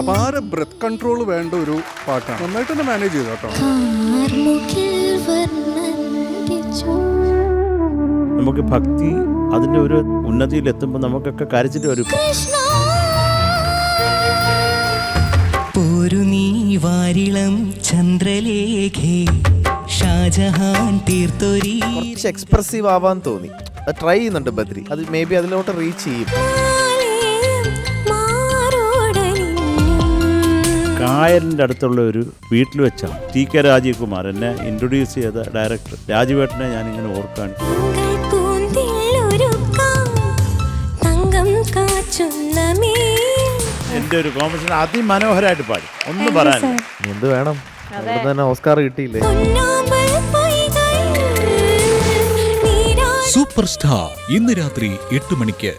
അപാര breath control വേണ്ട ഒരു പാട്ടാണ്. നന്നായിട്ട് തന്നെ മാനേജ് ചെയ്തു കേട്ടോ. നമുക്ക് ഭക്തി അതിൻ്റെ ഒരു ഉന്നതിയിലെത്തുമ്പോൾ നമുക്കൊക്കെ കരച്ചിട്ട് വരും. ഒരു നീ വാരിളം ചന്ദ്രലേഖേ ഷാജഹാൻ തീർത്തൊരി. കുറച്ച് എക്സ്പ്രസീവ് ആവാൻ തോന്നി. അത് ട്രൈ ചെയ്യുന്നുണ്ട് ബദ്രി. അത് മേ ബി അതിലോട്ട് റീച്ച് ചെയ്യും. കായലിൻ്റെ അടുത്തുള്ള ഒരു വീട്ടിൽ വെച്ചാണ് TK രാജീവ് കുമാർ എന്നെ ഇൻട്രൊഡ്യൂസ് ചെയ്ത ഡയറക്ടർ രാജുവേട്ടനെ ഞാനിങ്ങനെ ഓർക്കാണ്. എൻ്റെ ഒരു കോമ്പറ്റീഷൻ അതിമനോഹരമായിട്ട് പാടി. ഒന്നും പറയാനില്ല. എന്ത് വേണം, തന്നെ ഓസ്കാർ കിട്ടിയില്ലേ. സൂപ്പർ സ്റ്റാർ ഇന്ന് രാത്രി 8 മണിക്ക്.